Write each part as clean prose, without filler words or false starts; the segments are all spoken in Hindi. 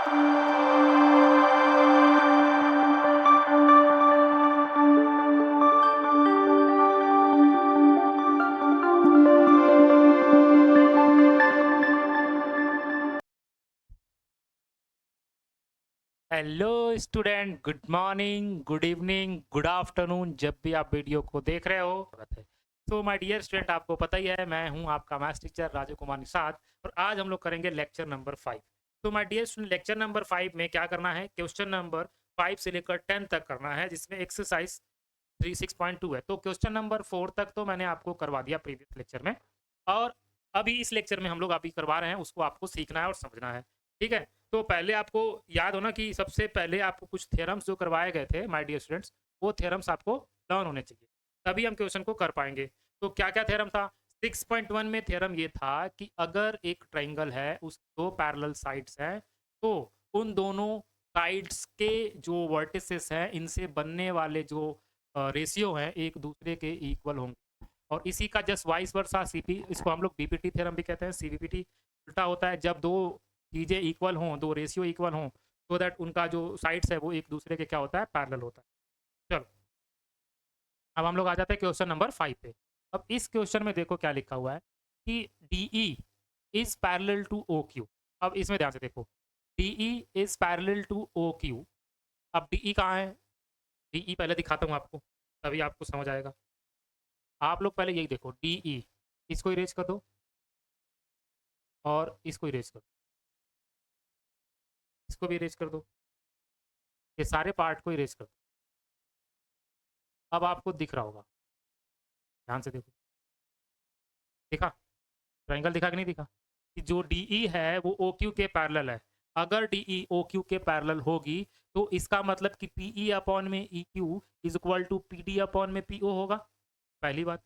Hello student, good morning, good evening, good afternoon, जब भी आप वीडियो को देख रहे हो। तो माय डियर स्टूडेंट, आपको पता ही है मैं हूं आपका मैथ्स टीचर राजू कुमार निषाद और आज हम लोग करेंगे लेक्चर नंबर 5। तो my dear student, lecture number 5 में क्या करना है, क्वेश्चन नंबर 5 से लेकर 10 तक करना है, जिसमें एक्सरसाइज 36.2 है। तो क्वेश्चन नंबर 4 तक तो मैंने आपको करवा दिया प्रीवियस लेक्चर में, और अभी इस लेक्चर में हम लोग अभी करवा रहे हैं, उसको आपको सीखना है और समझना है। ठीक है, तो पहले आपको याद हो ना कि सबसे पहले आपको कुछ थ्योरम्स जो करवाए गए थे माय डियर स्टूडेंट्स, वो थ्योरम्स आपको लर्न होने चाहिए, तभी हम क्वेश्चन को कर पाएंगे। तो क्या क्या थ्योरम था? 6.1 में थ्योरम ये था कि अगर एक ट्रायंगल है, उस दो पैरेलल साइड्स हैं, तो उन दोनों साइड्स के जो वर्टिसेस हैं, इनसे बनने वाले जो रेशियो हैं, एक दूसरे के इक्वल होंगे। और इसी का जस्ट वाइस वर्सा सीपी, इसको हम लोग बीपीटी थ्योरम भी कहते हैं। सीवीपीटी उल्टा होता है, जब दो चीजें इक्वल हों, दो रेशियो इक्वल हों, तो दैट उनका जो साइड्स है वो एक दूसरे के क्या होता है, पैरेलल होता है। चलो, अब हम लोग आ जाते हैं क्वेश्चन नंबर 5 पे। अब इस क्वेश्चन में देखो क्या लिखा हुआ है कि DE is parallel to O Q. अब इसमें ध्यान से देखो, DE is parallel to O Q. अब डीई कहाँ है? डीई पहले दिखाता हूँ आपको, तभी आपको समझ आएगा। आप लोग पहले यही देखो, डीई, इसको इरेज कर दो और इसको इरेज कर दो, इसको भी इरेज कर दो, ये सारे पार्ट को इरेज कर दो। अब आपको दिख रहा होगा, ध्यान से देखो, दिखा? ट्रायंगल दिखा कि नहीं दिखा? कि जो डीई है वो ओ क्यू के पैरेलल है। अगर डीई ओ क्यू के पैरेलल होगी तो इसका मतलब कि पीई अपॉन में E Q is equal to P D upon में पी ओ होगा, पहली बात।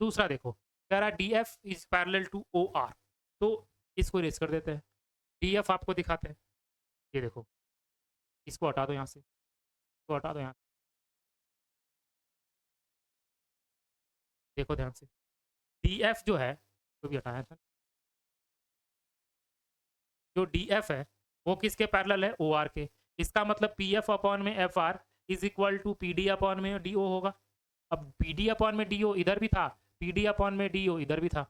दूसरा देखो, कह रहा D F is parallel to O R, तो इसको इरेज कर देते हैं। डी एफ आपको दिखाते हैं, ये देखो, इसको हटा दो यहाँ से, इसको हटा दो यहाँ, देखो ध्यान से, डी एफ जो है, तो भी हटाया था, जो डी एफ है वो किसके पैरेलल है, ओ आर के। इसका मतलब पी एफ अपॉन में F R is equal to P D upon में डी ओ होगा। अब पी डी अपॉन में डी ओ इधर भी था, पी डी अपॉन में डी ओ इधर भी था,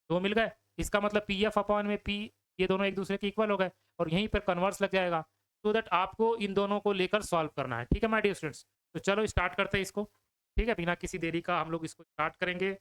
दो मिल गए। इसका मतलब पी एफ अपॉन में पी, ये दोनों एक दूसरे के इक्वल हो गए, और यहीं पर कन्वर्स लग जाएगा। तो दैट आपको इन दोनों को लेकर सॉल्व करना है। ठीक है माय डियर स्टूडेंट्स, तो चलो स्टार्ट करते हैं इसको। ठीक है, बिना किसी देरी का हम लोग इसको स्टार्ट करेंगे।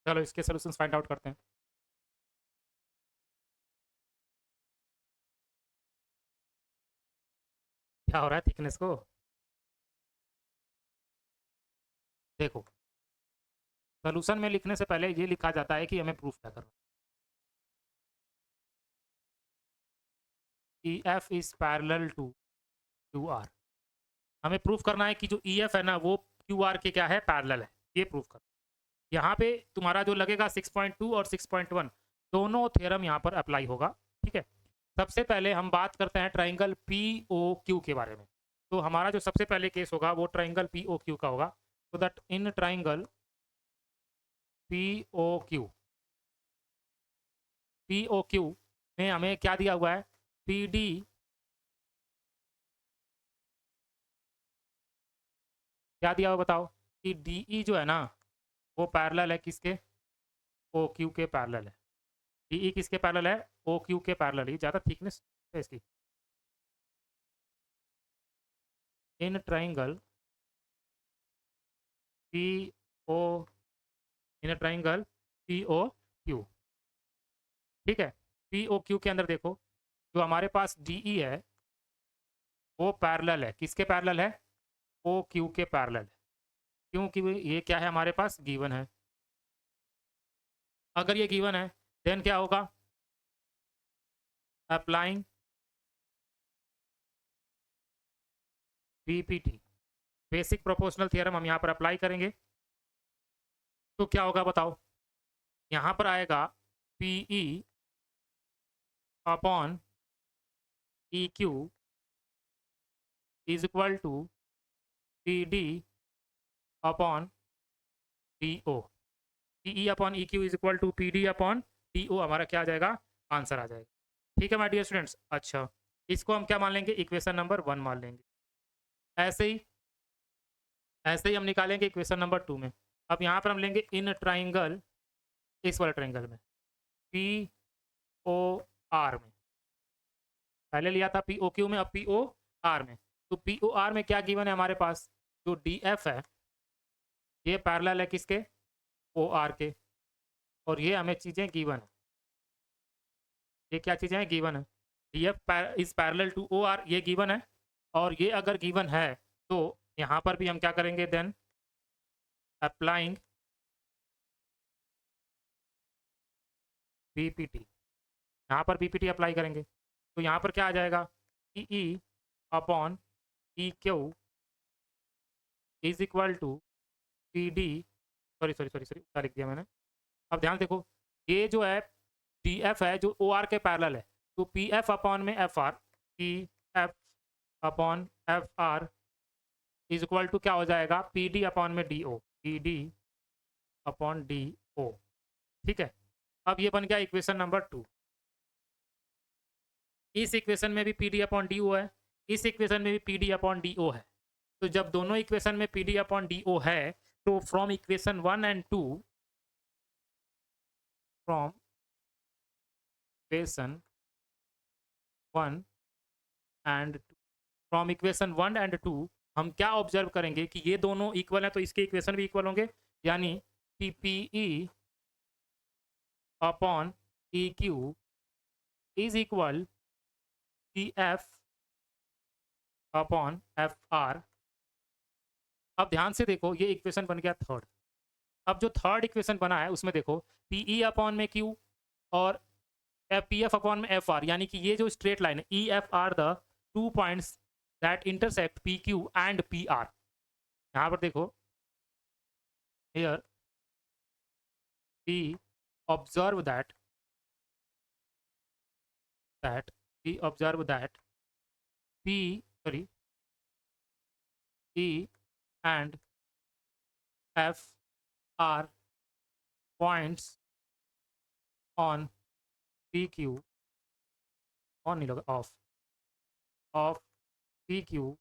चलो इसके सोल्यूशन फाइंड आउट करते हैं। क्या हो रहा है थिकनेस को? देखो, सोल्यूशन में लिखने से पहले ये लिखा जाता है कि हमें प्रूफ क्या करना है। E F is parallel to Q R, हमें प्रूफ करना है कि जो ई एफ है ना वो क्यू आर के क्या है, पैरेलल है, ये प्रूफ कर। यहाँ पे तुम्हारा जो लगेगा 6.2 और 6.1 दोनों थ्योरम यहाँ पर अप्लाई होगा। ठीक है, सबसे पहले हम बात करते हैं ट्राइंगल पी ओ क्यू के बारे में। तो हमारा जो सबसे पहले केस होगा वो ट्राइंगल पी ओ क्यू का होगा। तो that in triangle P O Q, P O Q में हमें क्या दिया हुआ है, पी डी, क्या दिया हुआ बताओ, कि डी ई जो है ना वो पैरेलल है किसके, ओ क्यू के पैरेलल है। डी ई किसके पैरेलल है, ओ क्यू के पैरेलल। ये ज़्यादा थिकनेस है इसकी। In triangle P O, in triangle P O Q. ठीक है, पी ओ क्यू के अंदर देखो, जो हमारे पास डी ई है वो पैरेलल है, किसके पैरेलल है, ओ क्यू के पैरेलल है। क्योंकि ये क्या है, हमारे पास गिवन है। अगर ये गिवन है देन क्या होगा, applying BPT, basic proportional theorem हम यहाँ पर अप्लाई करेंगे। तो क्या होगा बताओ, यहाँ पर आएगा PE upon E Q is equal to P D upon D O. PE upon E Q is equal to P D upon D O, हमारा क्या आ जाएगा, आंसर आ जाएगा। ठीक है माय डियर स्टूडेंट्स। अच्छा, इसको हम क्या मान लेंगे, इक्वेशन नंबर 1 मान लेंगे। ऐसे ही हम निकालेंगे इक्वेशन नंबर 2 में। अब यहाँ पर हम लेंगे इन ट्राइंगल, इस वाले ट्राइंगल में पी ओ आर में, पहले लिया था पी ओ क्यू में, अब पी ओ आर में। तो पी ओ आर में क्या गिवन है हमारे पास, जो डी एफ है ये पैरेलल है किसके, ओ आर के, और ये हमें चीज़ें गिवन है। ये क्या चीज़ें हैं, गिवन है। D F is parallel to O R, ये गिवन है। और ये अगर गिवन है तो यहाँ पर भी हम क्या करेंगे, देन अप्लाइंग बीपीटी, यहाँ पर बीपीटी अप्लाई करेंगे। तो यहाँ पर क्या आ जाएगा, E upon E Q is equal to P D, sorry क्या लिख दिया मैंने। अब ध्यान देखो, ये जो है डी एफ है जो ओ आर के पैरेलल है, तो पी एफ अपॉन में F R, P F upon F R is equal to क्या हो जाएगा, पी डी अपॉन में D O, P D upon D O. ठीक है, अब ये बन गया इक्वेशन नंबर 2। इस इक्वेशन में भी P D upon D O है, इस इक्वेशन में भी P D upon D O है। तो जब दोनों इक्वेशन में P D upon D O है, तो from equation 1 and 2, from equation 1 and from equation 1 and 2 हम क्या ऑब्जर्व करेंगे कि ये दोनों इक्वल हैं, तो इसके इक्वेशन भी इक्वल होंगे, यानी कि P E upon E Q is equal P F upon F are. अब ध्यान से देखो, ये इक्वेशन बन गया थर्ड। अब जो थर्ड इक्वेशन बना है उसमें देखो पी ई अपॉन में क्यू और पी एफ अपॉन में एफ आर, यानी कि ये जो स्ट्रेट लाइन है, E F are the 2 points that intersect P Q and P are. यहाँ पर देखो, here we observe that P E and F are points on PQ, on नहीं लगा, of PQ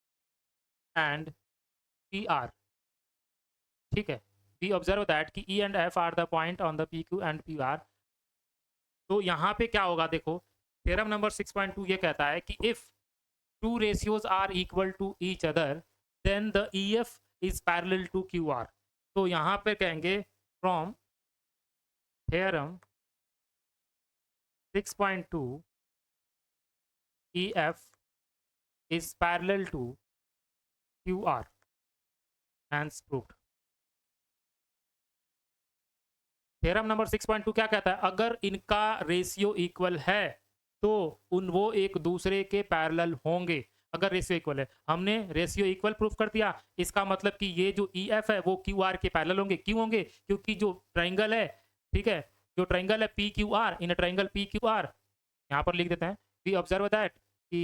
and PR। ठीक है, we observe that कि E and F are the point on the PQ and PR। तो यहाँ पे क्या होगा, देखो थ्योरम नंबर 6.2 ये कहता है कि if two ratios are equal to each other then the EF is parallel to QR। तो यहाँ पे कहेंगे from theorem 6.2 EF is parallel to QR, hence proved। Theorem number 6.2 क्या कहता है, अगर इनका रेशियो इक्वल है तो वो एक दूसरे के पैरेलल होंगे। अगर रेशियो इक्वल है, हमने रेशियो इक्वल प्रूफ कर दिया, इसका मतलब कि ये जो ई एफ है वो क्यू आर के पैरेलल होंगे। क्यों होंगे, क्योंकि जो ट्राइंगल है, ठीक है, जो ट्राइंगल है P Q R, in triangle P Q R, यहाँ पर लिख देते हैं, वी ऑब्जर्व दैट कि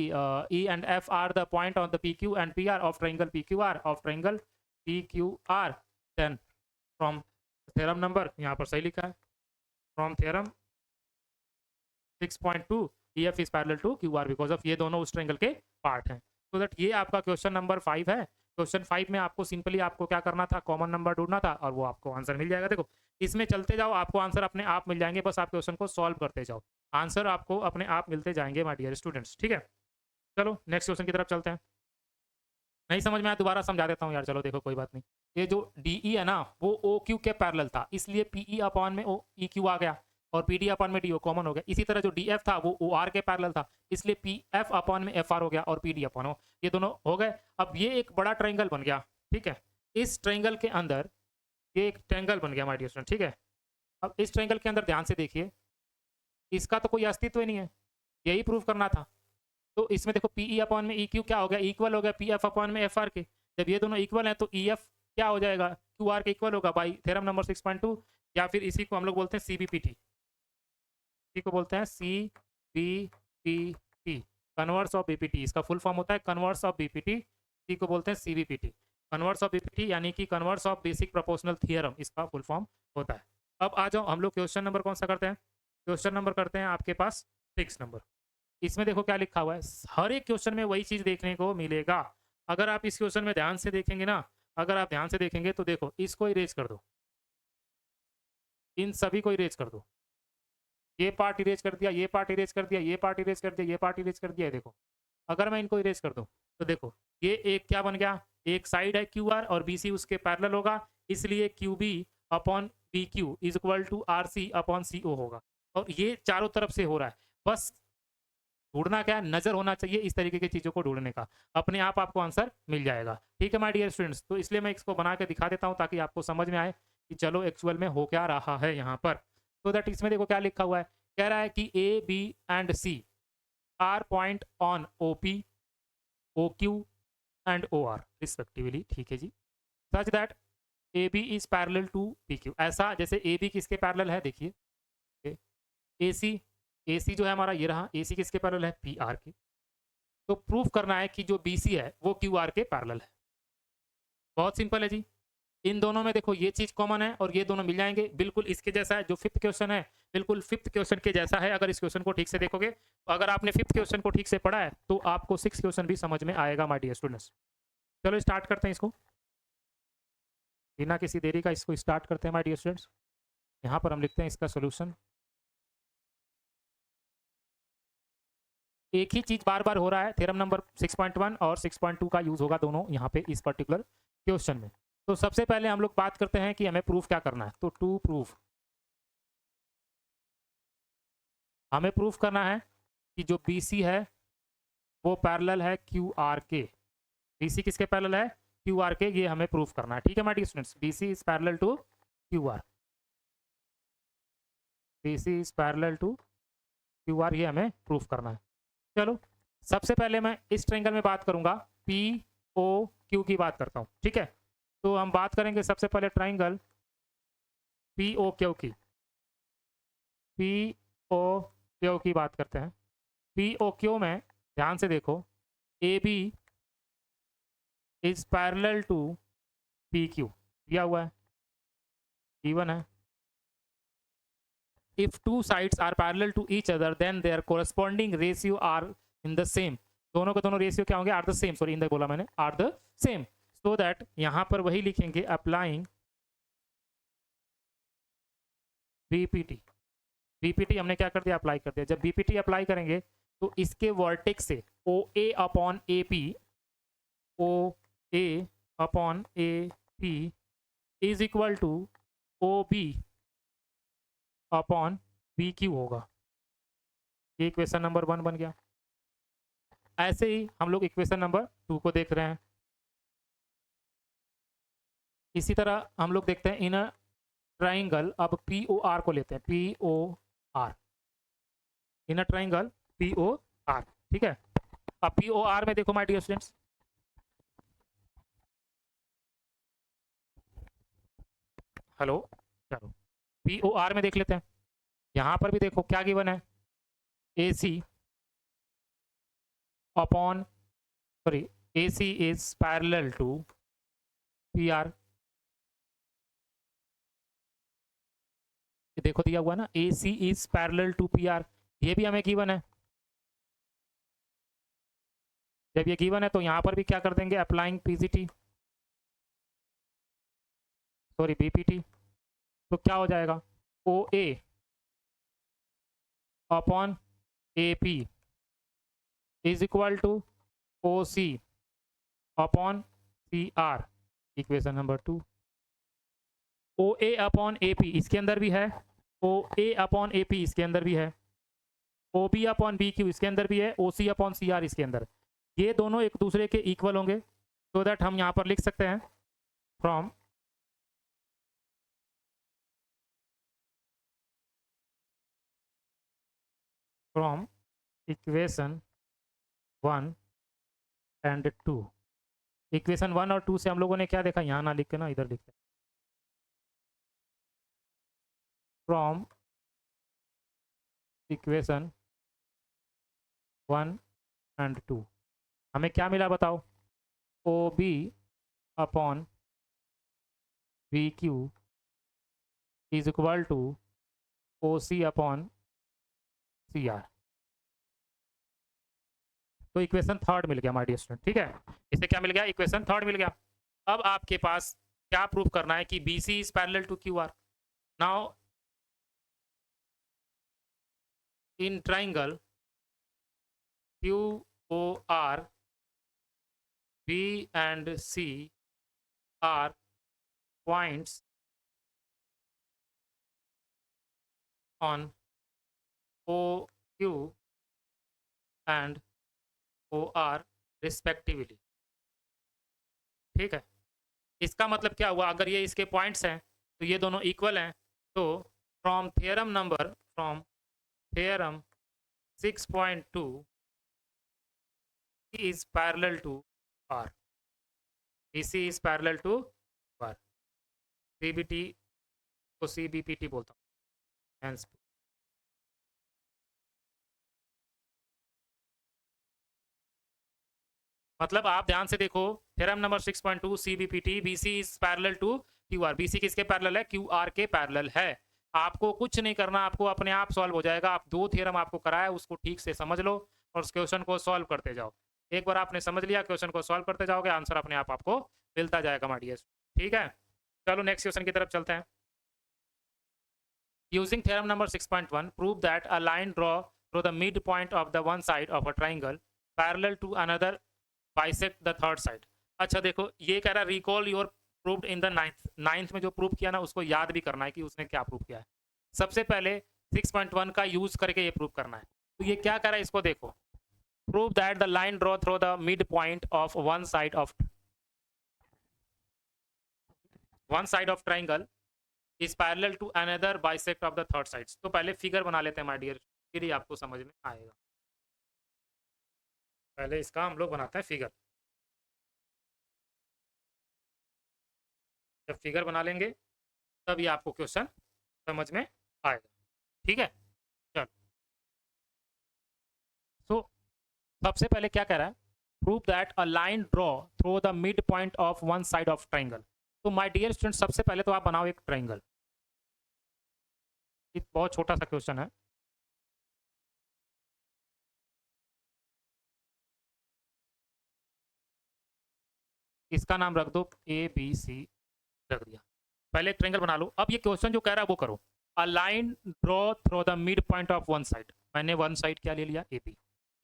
E and F are the point on the P Q and P R of triangle P Q R, of triangle P Q R. Then from theorem number, यहाँ पर सही लिखा है, from theorem 6.2 EF is parallel to QR because of ये दोनों उस ट्रायंगल के पार्ट हैं। तो दैट ये आपका क्वेश्चन नंबर 5 है। क्वेश्चन 5 में आपको सिंपली आपको क्या करना था, कॉमन नंबर ढूंढना था और वो आपको आंसर मिल जाएगा। देखो इसमें चलते जाओ, आपको आंसर अपने आप मिल जाएंगे, बस आप क्वेश्चन को सॉल्व करते जाओ, आंसर आपको अपने आप मिलते जाएंगे माय डियर स्टूडेंट्स। ठीक है, चलो नेक्स्ट क्वेश्चन की तरफ चलते हैं। नहीं समझ में आया दोबारा समझा देता हूँ यार, चलो देखो कोई बात नहीं। ये जो DE है ना वो OQ के पैरेलल था, इसलिए PE अपॉन में EQ आ गया और PD अपॉन में DO कॉमन हो गया। इसी तरह जो DF था वो OR के पैरेलल था, इसलिए PF अपॉन में FR हो गया और PD अपॉन हो, ये दोनों हो गए। अब ये एक बड़ा ट्रायंगल बन गया, ठीक है, इस ट्रायंगल के अंदर ये एक ट्रायंगल बन गया माय डियर स्टूडेंट। ठीक है, अब इस ट्रायंगल के अंदर ध्यान से देखिए, इसका तो कोई अस्तित्व ही नहीं है, यही प्रूव करना था। तो इसमें देखो पी ई अपॉन में ई क्यू क्या हो गया, इक्वल हो गया पी एफ अपॉन में एफ आर के। जब ये दोनों इक्वल हैं तो ई एफ क्या हो जाएगा, क्यू आर के इक्वल होगा बाई थ्योरम नंबर 6.2, या फिर इसी को हम लोग बोलते हैं सी बी पी टी, इसी को बोलते हैं C B P T, converse of BPT. इसका फुल फॉर्म होता है कन्वर्स ऑफ बीपीटी, इसी को बोलते हैं सीबीपीटी, कन्वर्स ऑफ बीपीटी, यानी कि converse of basic proportional theorem, इसका फुल फॉर्म होता है। अब आ जाओ हम लोग क्वेश्चन नंबर कौन सा करते हैं, क्वेश्चन नंबर करते हैं आपके पास 6 नंबर। इसमें देखो क्या लिखा हुआ है, हर एक क्वेश्चन में वही चीज देखने को मिलेगा। अगर आप इस क्वेश्चन में ध्यान से देखेंगे ना, अगर आप ध्यान से देखेंगे तो देखो इसको इरेज कर दो, इन सभी को इरेज कर दो, ये पार्ट इरेज कर दिया, ये पार्ट इरेज कर दिया, ये पार्ट इरेज कर दिया, ये पार्ट इरेज कर दिया। ये देखो अगर मैं इनको इरेज कर दूं तो देखो ये एक क्या बन गया, एक साइड है क्यू आर और बी सी उसके पैरेलल होगा, इसलिए Q B upon B Q is equal to R C upon C O होगा। और ये चारों तरफ से हो रहा है, बस ढूंढना क्या है, नजर होना चाहिए इस तरीके की चीजों को ढूंढने का, अपने आप आपको आंसर मिल जाएगा। ठीक है माय डियर स्टूडेंट्स, तो इसलिए मैं इसको बना के दिखा देता हूँ ताकि आपको समझ में आए कि चलो एक्चुअल में हो क्या रहा है यहाँ पर। तो दैट इसमें देखो क्या लिखा हुआ है, कह रहा है कि A B and C are point on O P O Q and O R respectively. ठीक है जी, such that A B is parallel to P Q, ऐसा जैसे ए बी किसके पैरेलल है, देखिए ए सी जो है हमारा ये रहा, ए सी किसके पैरेलल है, पी आर के। तो प्रूफ करना है कि जो बी सी है वो क्यू आर के पैरेलल है। बहुत सिंपल है जी, इन दोनों में देखो ये चीज कॉमन है और ये दोनों मिल जाएंगे, बिल्कुल इसके जैसा है। जो फिफ्थ क्वेश्चन है बिल्कुल फिफ्थ क्वेश्चन के जैसा है, अगर इस क्वेश्चन को ठीक से देखोगे, तो अगर आपने फिफ्थ क्वेश्चन को ठीक से पढ़ा है तो आपको सिक्स क्वेश्चन भी समझ में आएगा माय डियर स्टूडेंट्स। चलो स्टार्ट करते हैं इसको, बिना किसी देरी का इसको स्टार्ट करते हैं माय डियर स्टूडेंट्स। यहाँ पर हम लिखते हैं इसका सोल्यूशन। एक ही चीज बार बार हो रहा है, थ्योरम नंबर 6.1 और 6.2 का यूज होगा दोनों यहाँ पे इस पर्टिकुलर क्वेश्चन में। तो सबसे पहले हम लोग बात करते हैं कि हमें प्रूफ क्या करना है। तो टू प्रूफ, हमें प्रूफ करना है कि जो बी सी है वो पैरेलल है क्यू आर के। बी सी किसके पैरेलल है, क्यू आर के, ये हमें प्रूफ करना है। ठीक है my dear students, B C is parallel to Q R, B C is parallel to Q R, ये हमें प्रूफ करना है। चलो सबसे पहले मैं इस ट्रायंगल में बात करूंगा, पी ओ क्यू की बात करता हूँ। ठीक है, तो हम बात करेंगे सबसे पहले ट्रायंगल पी ओ क्यू की, पी ओ क्यू की बात करते हैं। पी ओ क्यू में ध्यान से देखो, A B is parallel to P Q दिया हुआ है, इवन है। if two sides are parallel to each other then their corresponding ratio are in the same, दोनों के दोनों रेशियो क्या होंगे, are the same, sorry in the बोला मैंने, are the same. So that यहां पर वही लिखेंगे अप्लाइंग बीपीटी। बीपीटी हमने क्या कर दिया, अप्लाई कर दिया। जब बीपीटी अप्लाई करेंगे तो इसके वर्टेक्स से O A upon A P, O A upon A P is equal to O B upon B Q होगा। ये इक्वेशन नंबर 1 बन गया। ऐसे ही हम लोग इक्वेशन नंबर 2 को देख रहे हैं। इसी तरह हम लोग देखते हैं इन ट्राइंगल, अब पी ओ आर को लेते हैं, P O R, in triangle P O R. ठीक है, अब पी ओ आर में देखो माय डियर स्टूडेंट्स, हेलो, चलो पी ओ आर में देख लेते हैं। यहां पर भी देखो क्या गिवन है, A C upon, sorry A C is parallel to P R. देखो दिया हुआ ना, A C is parallel to P R, ये भी हमें गिवन है। जब ये गिवन है तो यहां पर भी क्या कर देंगे, अप्लाइंग पीजीटी, सॉरी बीपीटी। तो क्या हो जाएगा, O A upon A P is equal to O C upon C R, equation number 2। O A upon A P इसके अंदर भी है, ओ ए अपॉन ए पी इसके अंदर भी है, O B upon B Q इसके अंदर भी है, ओ सी अपॉन सी आर इसके अंदर। ये दोनों एक दूसरे के इक्वल होंगे, सो दैट हम यहाँ पर लिख सकते हैं from from equation 1 and 2। Equation 1 और 2 से हम लोगों ने क्या देखा, यहाँ ना लिख के ना इधर लिखते, फ्रॉम इक्वेशन 1 एंड 2 हमें क्या मिला बताओ, O B upon V Q is equal to O C upon C R. तो इक्वेशन थर्ड मिल गया हमारे डियर स्टूडेंट, ठीक है। इसे क्या मिल गया, इक्वेशन थर्ड मिल गया। अब आपके पास क्या प्रूव करना है कि B C is parallel to Q R. Now in triangle Q O R B and C R points on OQ and OR respectively, ठीक है। इसका मतलब क्या हुआ, अगर ये इसके पॉइंट्स हैं तो ये दोनों इक्वल हैं। तो from theorem 6.2 is parallel to R, BC is parallel to R। CBT को CBPT बोलता हूँ। मतलब आप ध्यान से देखो, theorem number 6.2 CBPT, BC is parallel to QR। BC किसके पैरेलल है, QR के पैरेलल है। आपको कुछ नहीं करना, आपको अपने आप सॉल्व हो जाएगा। आप दो थ्योरम आपको कराया उसको ठीक से समझ लो और उस क्वेश्चन को सॉल्व करते जाओ। एक बार आपने समझ लिया, क्वेश्चन को सॉल्व करते जाओगे, आंसर अपने आप आपको मिलता जाएगा माय डियर, ठीक है। चलो नेक्स्ट क्वेश्चन की तरफ चलते हैं। Using theorem number 6.1 prove that a line draw through the mid point of the one side of a triangle parallel to another bisect the third side. अच्छा देखो, ये कह रहा है recall your proved in the ninth में जो प्रूव किया ना उसको याद भी करना है कि उसने क्या प्रूव किया है। सबसे पहले 6.1 का यूज करके ये प्रूव करना है। तो ये क्या कर रहा है, इसको देखो, prove that the line draw through the mid point of one side of triangle is parallel to another bisect of the third side. तो पहले फिगर बना लेते हैं माय डियर, फिर ही आपको समझ में आएगा। पहले इसका हम लोग बनाते हैं फिगर। जब फिगर बना लेंगे तब ये आपको क्वेश्चन समझ में आएगा, ठीक है। चलो, सो सबसे पहले क्या कह रहा है, prove that a line draw through the mid point of one side of triangle. तो माय डियर स्टूडेंट, सबसे पहले तो आप बनाओ एक ट्राइंगल। एक बहुत छोटा सा क्वेश्चन है। इसका नाम रख दो ABC, रख दिया। पहले एक ट्रायंगल बना लो। अब ये क्वेश्चन जो कह रहा है वो करो, अ line draw through the mid point of one side. मैंने वन साइड क्या ले लिया, AB।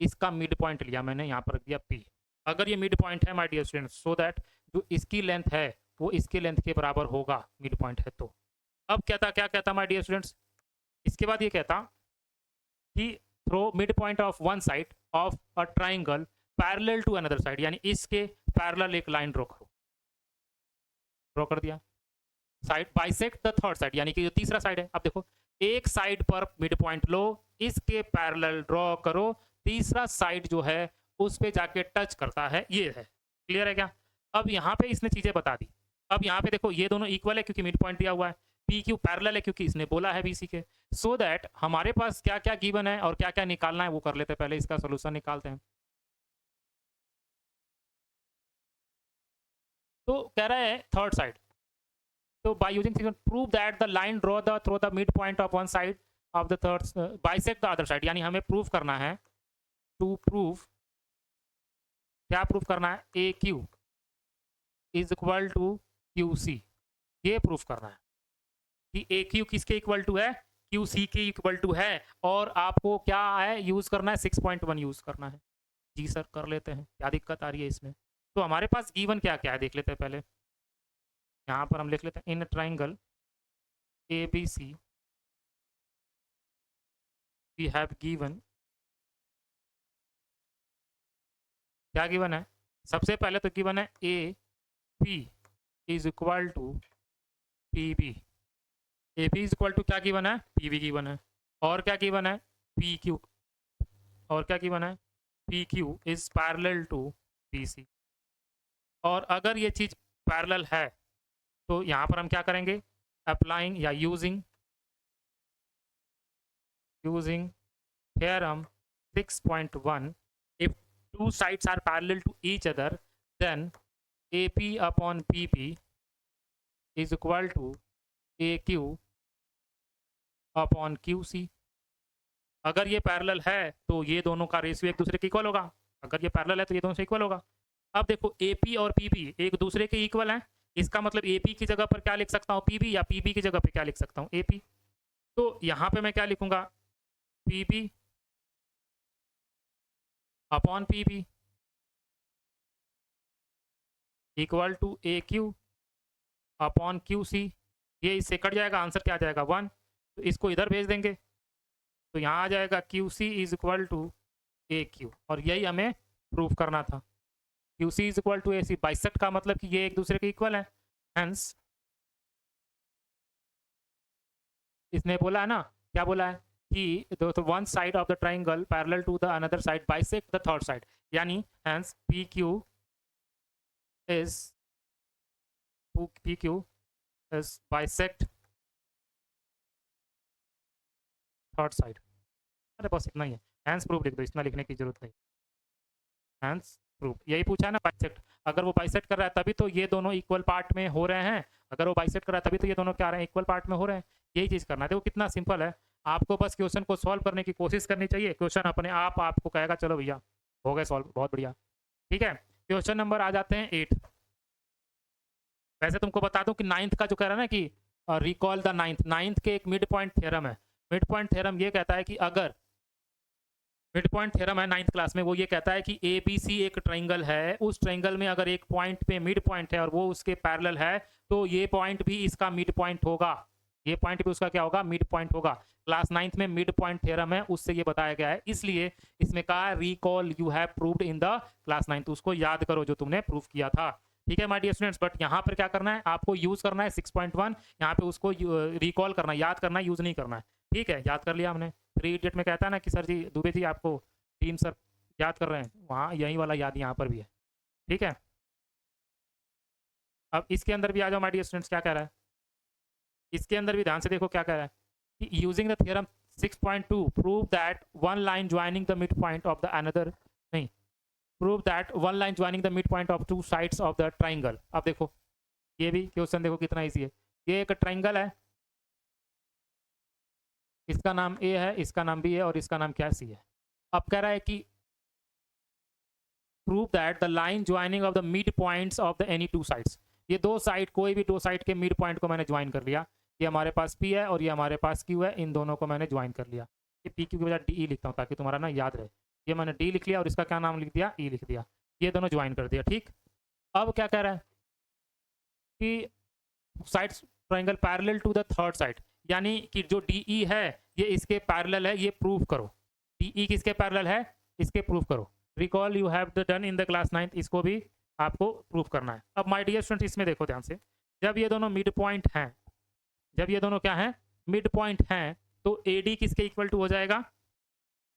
इसका मिड पॉइंट लिया मैंने, यहाँ पर रख दिया P। अगर ये मिड पॉइंट है my dear student, so that जो इसकी लेंथ है वो इसके लेंथ के बराबर होगा, मिड पॉइंट है तो। अब क्या कहता माय डियर स्टूडेंट्स, इसके बाद ये कहता कि through mid point of one side of a triangle parallel to another side, यानी इसके पैरेलल एक लाइन ड्रॉ करो। ड्रॉ कर दिया। Side bisect the third side, यानी कि जो तीसरा साइड है। अब देखो, एक साइड पर मिड पॉइंट लो, इसके पैरेलल ड्रॉ करो, तीसरा साइड जो है उस पे जाके टच करता है, ये है। क्लियर है क्या। अब यहाँ पे इसने चीजें बता दी। अब यहाँ पे देखो, ये दोनों इक्वल है क्योंकि मिड पॉइंट दिया हुआ है। पी क्यू पैरेलल है क्योंकि इसने बोला है BC के। सो दैट हमारे पास क्या क्या गिवन है और क्या क्या निकालना है वो कर लेते हैं। पहले इसका सोल्यूशन निकालते हैं। तो कह रहा है third side, so by using theorem prove that the line draw the through the midpoint of one side of the third bisect the other side। यानी हमें प्रूव करना है, टू प्रूव, क्या प्रूव करना है, AQ is equal to QC। ये प्रूफ करना है कि AQ किसके इक्वल टू है, QC के इक्वल टू है। और आपको क्या है यूज करना है, 6.1 यूज करना है। जी सर कर लेते हैं, क्या दिक्कत आ रही है इसमें। तो हमारे पास गिवन क्या क्या है देख लेते हैं पहले। यहाँ पर हम लिख लेते हैं, in triangle ABC we have given, क्या गिवन है, सबसे पहले तो गिवन है AP is equal to PB। AP is equal to क्या गिवन है, PB गिवन है। और क्या गिवन है, PQ। और क्या गिवन है, P Q is parallel to P C. और अगर ये चीज़ पैरेलल है तो यहाँ पर हम क्या करेंगे, अप्लाइंग या using theorem 6.1, if two sides are parallel to each other then AP upon PP is equal to AQ upon QC। अगर ये पैरेलल है तो ये दोनों का रेशियो एक दूसरे के इक्वल होगा, अगर ये पैरेलल है तो ये दोनों से इक्वल होगा। अब देखो AP और PP एक दूसरे के इक्वल हैं, इसका मतलब AP की जगह पर क्या लिख सकता हूँ PB, या PB की जगह पर क्या लिख सकता हूँ AP। तो यहाँ पे मैं क्या लिखूंगा, PB upon PB equal to AQ upon QC। ये इससे कट जाएगा, आंसर क्या आ जाएगा 1, तो इसको इधर भेज देंगे तो यहाँ आ जाएगा QC is equal to AQ, और यही हमें प्रूफ करना था। QC is equal to AC, bisect का मतलब कि ये एक दूसरे के इक्वल है, हेंस इसने बोला है ना, क्या बोला है कि तो one side of the triangle parallel to the another side bisect the third side, यानी hence PQ is bisect third side. अरे बस इतना ही है, हैंस प्रूफ लिख दो, इतना लिखने की जरूरत नहीं। हैंस प्रूफ यही पूछा है ना, बाइसेक्ट, अगर वो बाइसेक्ट कर रहा है तभी तो ये दोनों इक्वल पार्ट में हो रहे हैं, अगर वो बाइसेक्ट कर रहा है तभी तो ये दोनों क्या रहे हैं, इक्वल पार्ट में हो रहे हैं। यही चीज़ करना है, देखो कितना सिंपल है। आपको बस क्वेश्चन को सॉल्व करने की कोशिश करनी चाहिए, क्वेश्चन अपने आप आपको कहेगा चलो भैया हो गए सॉल्व, बहुत बढ़िया। ठीक है, क्वेश्चन नंबर आ जाते हैं 8। वैसे तुमको बता दूं कि 9th का जो कह रहा है ना कि रिकॉल द 9th के एक मिड पॉइंट थ्योरम है। मिड पॉइंट थ्योरम ये कहता है कि अगर मिड पॉइंट थ्योरम है 9th क्लास में, वो ये कहता है कि ABC एक ट्रायंगल है, उस ट्रायंगल में अगर एक पॉइंट पे मिड पॉइंट है और वो उसके पैरेलल है तो ये पॉइंट भी इसका मिड पॉइंट होगा, ये पॉइंट भी उसका क्या होगा, मिड पॉइंट होगा। क्लास 9th में मिड पॉइंट थ्योरम है, उससे ये बताया गया है, इसलिए इसमें कहा recall you have proved in the class 9th, उसको याद करो जो तुमने प्रूव किया था। ठीक है माय डियर स्टूडेंट्स, बट यहाँ पर क्या करना है, आपको यूज करना है 6.1, यहाँ पे उसको रिकॉल करना है, याद करना है, यूज नहीं करना है। ठीक है, याद कर लिया हमने। 3 इडियट में कहता है ना कि सर जी दुबे जी आपको टीम सर याद कर रहे हैं, वहाँ यही वाला याद यहाँ पर भी है। ठीक है, अब इसके अंदर भी आ जाओ माय डियर स्टूडेंट्स, क्या कह रहा है, इसके अंदर भी ध्यान से देखो क्या कह रहा है कि using the theorem 6.2 prove that one line joining the mid point of the another, नहीं, prove that one line joining the mid point of two sides of the triangle. अब देखो ये भी क्वेश्चन देखो कितना इजी है, ये एक ट्राइंगल है, इसका नाम A है, इसका नाम B है और इसका नाम क्या C है। अब कह रहा है कि prove that the line joining of the mid points of the any two sides, ये दो साइड, कोई भी दो साइड के मिड पॉइंट को मैंने ज्वाइन कर लिया, ये हमारे पास P है और ये हमारे पास Q है, इन दोनों को मैंने ज्वाइन कर लिया। ये PQ की बजाय DE लिखता हूँ ताकि तुम्हारा ना याद रहे, ये मैंने D लिख लिया और इसका क्या नाम लिख दिया, E लिख दिया, ये दोनों ज्वाइन कर दिया। ठीक, अब क्या कह रहा है कि sides triangle parallel to the third side, यानी कि जो DE है ये इसके पैरेलल है, ये प्रूव करो। DE किसके पैरेलल है, इसके प्रूव करो। Recall you have done in the class 9th, इसको भी आपको प्रूव करना है। अब माय डियर स्टूडेंट्स इसमें देखो ध्यान से, जब ये दोनों मिड पॉइंट हैं, जब ये दोनों क्या हैं, मिड पॉइंट हैं, तो AD किसके इक्वल टू हो जाएगा,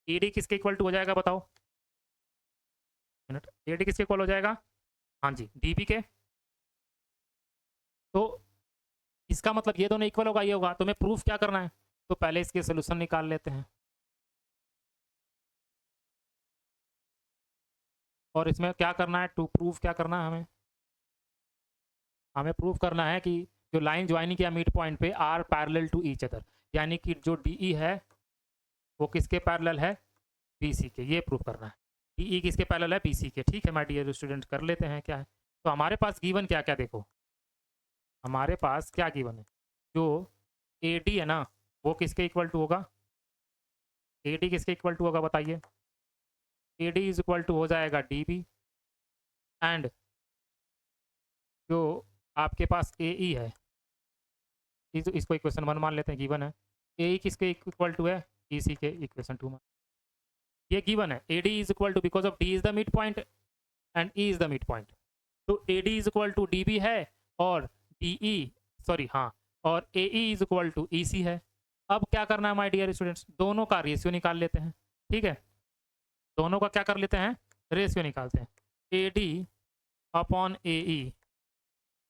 AD किसके इक्वल टू हो जाएगा बताओ, मिनट, AD किसके इक्वल हो जाएगा, हाँ जी DB के। तो इसका मतलब ये दोनों इक्वल होगा, ये होगा, तो हमें प्रूफ क्या करना है, तो पहले इसके सोल्यूशन निकाल लेते हैं। और इसमें क्या करना है, टू प्रूफ क्या करना है हमें, हमें प्रूफ करना है कि जो लाइन ज्वाइनिंग किया मिड पॉइंट पे are parallel to each other, यानी कि जो DE है वो किसके पैरेलल है, BC के, ये प्रूफ करना है। DE किसके पैरेलल है, BC के। ठीक है माय डियर स्टूडेंट, कर लेते हैं क्या है। तो हमारे पास गिवन क्या क्या, देखो हमारे पास क्या गिवन है, जो AD है ना वो किसके इक्वल टू होगा, AD किसके इक्वल टू होगा बताइए, AD इज इक्वल टू हो जाएगा DB, एंड जो आपके पास AE है, इसको इक्वेशन 1 मान लेते हैं, गिवन है। AE किसके इक्वल टू है, EC के इक्वेशन 2 मान, ये गिवन है। AD is equal to, because of D is the mid point and E is the mid point, तो AD is equal to DB है और DE सॉरी हाँ, और AE is equal to EC है। अब क्या करना है माय डियर स्टूडेंट्स, दोनों का रेशियो निकाल लेते हैं। ठीक है, दोनों का क्या कर लेते हैं, रेशियो निकालते हैं। A D upon A E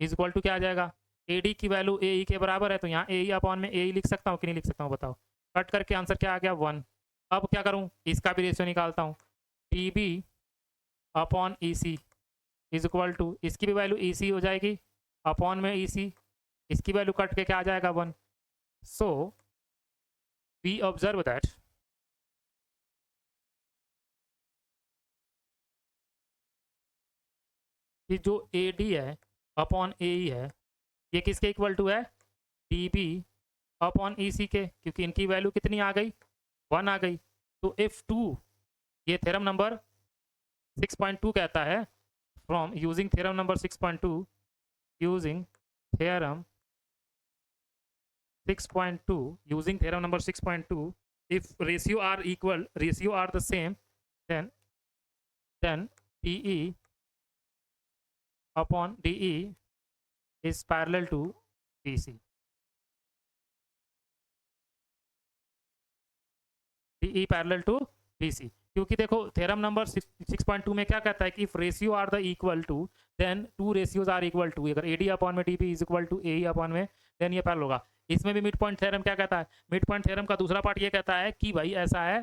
is equal to क्या आ जाएगा, ए डी की वैल्यू ए ई के बराबर है, तो यहाँ ए ई अपॉन में ए ई लिख सकता हूँ कि नहीं लिख सकता हूँ बताओ। कट करके आंसर क्या आ गया 1। अब क्या करूँ, इसका भी रेशियो निकालता हूँ। T B upon E C is equal to, इसकी भी वैल्यू ई सी हो जाएगी, अपॉन में ई सी, इसकी वैल्यू कट के क्या आ जाएगा 1। सो वी ऑब्जर्व दैट कि जो ए डी है अपॉन ए ई है, ये किसके इक्वल टू है, डी बी अपॉन ई सी के, क्योंकि इनकी वैल्यू कितनी आ गई, 1 आ गई। तो इफ 2, ये थ्योरम नंबर 6.2 कहता है, from using theorem number 6.2, using theorem 6.2, using theorem number 6.2, if ratio are the same, then DE upon DE is parallel to DC. DE parallel to DC, क्योंकि देखो थ्योरम नंबर 6.2 में क्या कहता है कि if ratio are the equal to then two ratios are equal to, अगर AD अपॉन में DB is equal to AE upon में, देन ये पैरेलल होगा। इसमें भी मिड पॉइंट थ्योरम क्या कहता है, मिड पॉइंट थ्योरम का दूसरा पार्ट ये कहता है कि भाई ऐसा है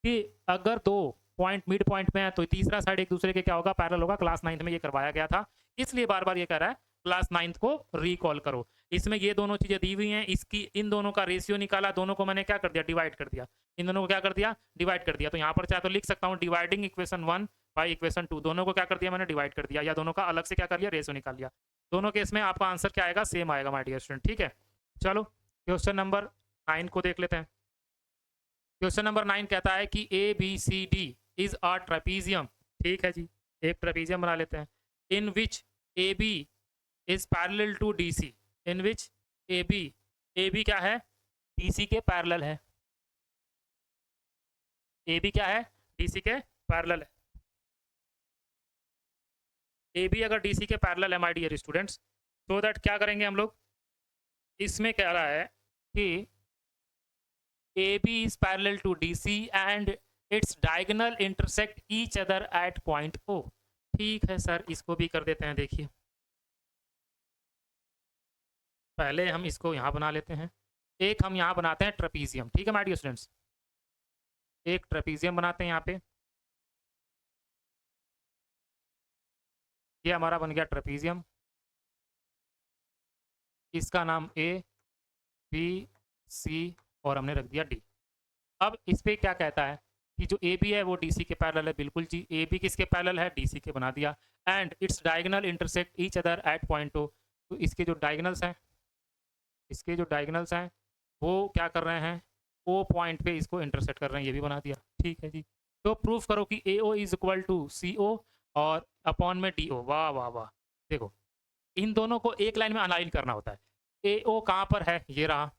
कि अगर दो पॉइंट मिड पॉइंट में है तो तीसरा साइड एक दूसरे के क्या होगा, पैरेलल होगा। क्लास 9th में ये करवाया गया था, इसलिए बार बार ये कह रहा है क्लास 9th को रिकॉल करो। इसमें ये दोनों चीजें दी हुई हैं, इसकी इन दोनों का रेशियो निकाला, दोनों को मैंने क्या कर दिया, डिवाइड कर दिया, इन दोनों को क्या कर दिया, डिवाइड कर दिया। तो यहाँ पर चाहे तो लिख सकता हूँ डिवाइडिंग इक्वेशन 1 बाई इक्वेशन 2, दोनों को क्या कर दिया मैंने, डिवाइड कर दिया, या दोनों का अलग से क्या कर लिया, रेशियो निकाल लिया। दोनों केस में आपका आंसर क्या आएगा, सेम आएगा माय डियर स्टूडेंट। ठीक है, चलो क्वेश्चन नंबर 9 को देख लेते हैं। क्वेश्चन नंबर 9 कहता है कि A B C D is a trapezium. ठीक है जी, एक ट्रेपीजियम बना लेते हैं। In which A B is parallel to D C, in which A B क्या है, डी सी के पैरेलल है। ए बी क्या है, डी सी के पैरेलल है। ए बी अगर डी सी के पैरेलल है माय डियर स्टूडेंट्स, तो दैट क्या करेंगे हम लोग, इसमें कह रहा है कि AB is parallel to DC and its diagonal intersect each other at point O। ठीक है सर, इसको भी कर देते हैं। देखिए पहले हम इसको यहाँ बना लेते हैं, एक हम यहाँ बनाते हैं ट्रेपीजियम। ठीक है माय डियर स्टूडेंट्स, एक ट्रेपीजियम बनाते हैं यहाँ पे, ये हमारा बन गया ट्रेपीजियम, इसका नाम A B C और हमने रख दिया D। अब इस पे क्या कहता है कि जो ए बी है वो डी सी के पैरेलल है, बिल्कुल जी, ए बी किसके पैरेलल है, डी सी के, बना दिया। And its diagonal intersect each other at point O, तो इसके जो डायगोनल्स हैं, इसके जो डायगोनल्स हैं वो क्या कर रहे हैं, ओ पॉइंट पे इसको इंटरसेक्ट कर रहे हैं, ये भी बना दिया। ठीक है जी, तो प्रूफ करो कि A O is equal to C ओ और अपॉन में डी ओ। वाह वाह वाह, देखो इन दोनों को एक लाइन में अलाइन करना होता है। ए ओ कहाँ पर है, ये रहा,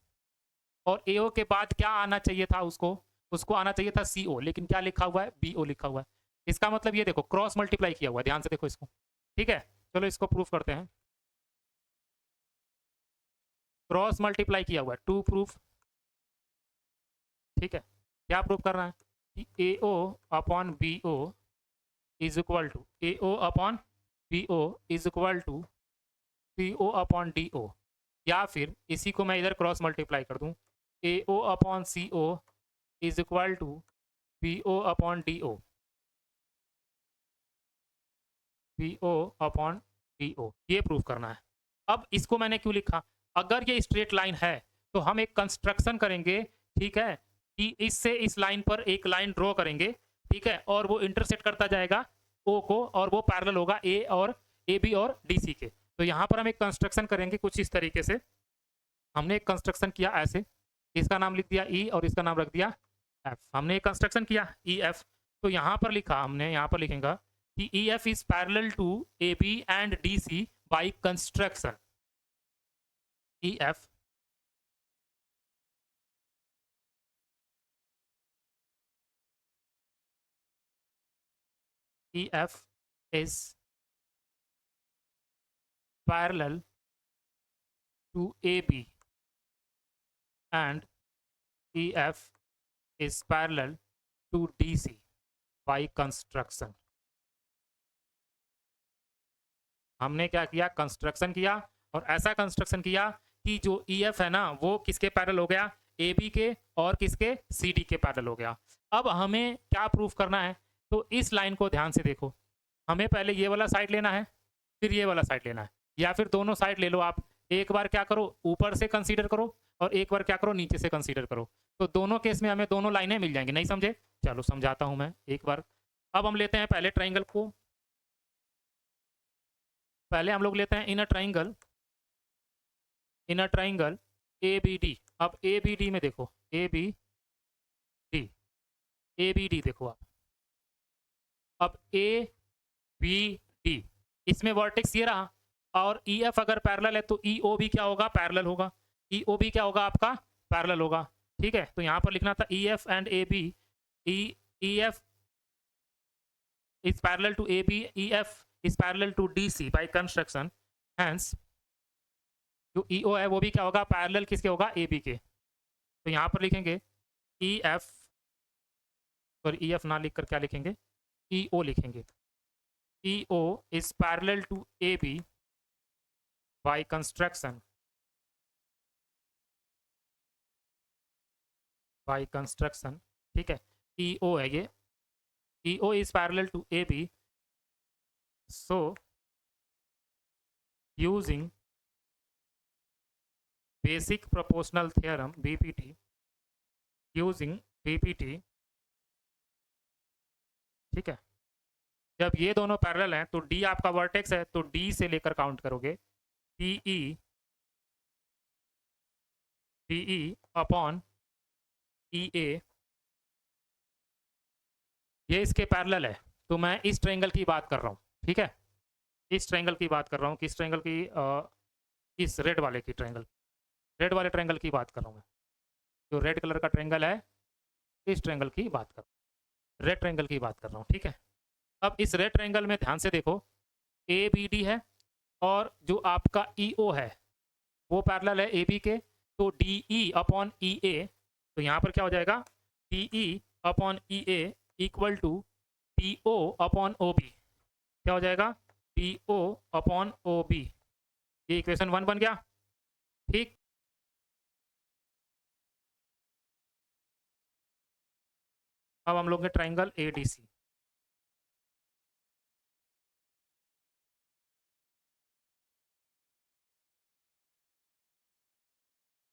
और ए ओ के बाद क्या आना चाहिए था उसको, उसको आना चाहिए था सी ओ, लेकिन क्या लिखा हुआ है, बी ओ लिखा हुआ है। इसका मतलब ये देखो क्रॉस मल्टीप्लाई किया हुआ है, ध्यान से देखो इसको। ठीक है, चलो इसको प्रूफ करते हैं। क्रॉस मल्टीप्लाई किया हुआ है, टू प्रूफ। ठीक है, क्या प्रूफ करना है कि A O upon B O is equal to, A O upon B O is equal to C O upon D O, या फिर इसी को मैं इधर क्रॉस मल्टीप्लाई कर दूं, A O upon C O is equal to B O upon D O, B O upon D O, ये प्रूव करना है। अब इसको मैंने क्यों लिखा, अगर ये स्ट्रेट लाइन है तो हम एक कंस्ट्रक्शन करेंगे। ठीक है, कि इससे इस लाइन पर एक लाइन ड्रॉ करेंगे, ठीक है, और वो इंटरसेक्ट करता जाएगा ओ को, और वो पैरेलल होगा ए और ए बी और डी सी के। तो यहाँ पर हम एक कंस्ट्रक्शन करेंगे कुछ इस तरीके से। हमने एक कंस्ट्रक्शन किया ऐसे, इसका नाम लिख दिया ई और इसका नाम रख दिया एफ। हमने एक कंस्ट्रक्शन किया ई एफ, तो यहाँ पर लिखा हमने, यहाँ पर लिखेंगे कि E F is parallel to A B and D C by construction. E F E F is parallel to A B and EF is parallel to DC। By construction. हमने क्या किया, कंस्ट्रक्शन किया, और ऐसा कंस्ट्रक्शन किया कि जो EF है ना वो किसके पैरेलल हो गया, AB के, और किसके, CD के पैरेलल हो गया। अब हमें क्या प्रूफ करना है, तो इस लाइन को ध्यान से देखो, हमें पहले ये वाला साइड लेना है, फिर ये वाला साइड लेना है, या फिर दोनों साइड ले लो आप। एक बार क्या करो, ऊपर से कंसीडर करो, और एक बार क्या करो, नीचे से कंसीडर करो। तो दोनों केस में हमें दोनों लाइनें मिल जाएंगी। नहीं समझे, चलो समझाता हूं मैं एक बार। अब हम लेते हैं पहले ट्राइंगल को, पहले हम लोग लेते हैं inner triangle, inner triangle ABD। अब ABD में देखो, ABD, ABD देखो आप। अब ABD, इसमें वर्टेक्स ये रहा, और EF अगर पैरेलल है तो EO भी क्या होगा, पैरेलल होगा। EO भी क्या होगा आपका, पैरेलल होगा। ठीक है, तो यहां पर लिखना था EF and AB, EF is parallel to AB, EF is parallel to DC by construction, hence जो EO है वो भी क्या होगा, पैरेलल किसके होगा, AB के। तो यहां पर लिखेंगे EF, और EF ना लिखकर क्या लिखेंगे, EO लिखेंगे। EO is parallel to AB by construction, by construction। ठीक है, EO है ये, EO is parallel to AB, so using basic proportional theorem BPT, using BPT। ठीक है, जब ये दोनों पैरेलल हैं तो D आपका वर्टेक्स है, तो D से लेकर काउंट करोगे, DE, DE अपॉन EA, ये इसके पैरेलल है। तो मैं इस ट्रायंगल की बात कर रहा हूँ, ठीक है, इस ट्रायंगल की बात कर रहा हूँ, किस ट्रायंगल की, इस रेड वाले की ट्रायंगल, रेड वाले ट्रायंगल की बात कर रहा हूँ मैं। जो रेड कलर का ट्रायंगल है, इस ट्रायंगल की बात कर रहा हूँ, रेड ट्रायंगल की बात कर रहा हूँ। ठीक है, अब इस रेड ट्रायंगल में ध्यान से देखो, ABD है, और जो आपका EO है वो पैरेलल है AB के, तो DE अपॉन EA, तो यहाँ पर क्या हो जाएगा, DE upon EA equal to DO upon OB। क्या हो जाएगा, DO अपॉन OB। ये इक्वेशन 1 बन गया। ठीक, अब हम लोग triangle ADC,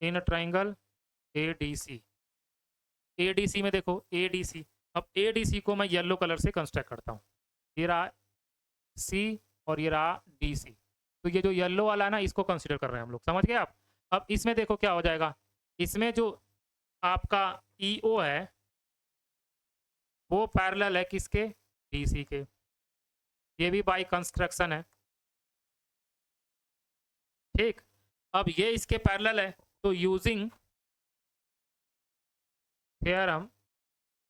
in triangle ADC, ADC में देखो ADC, अब ADC को मैं येलो कलर से कंस्ट्रक्ट करता हूँ। ये रहा C और ये रहा DC, तो ये जो येलो वाला है ना इसको कंसिडर कर रहे हैं हम लोग, समझ गए आप। अब इसमें देखो क्या हो जाएगा, इसमें जो आपका EO है वो पैरेलल है किसके, DC के, ये भी बाय कंस्ट्रक्शन है। ठीक, अब ये इसके पैरेलल है, तो यूजिंग थ्योरम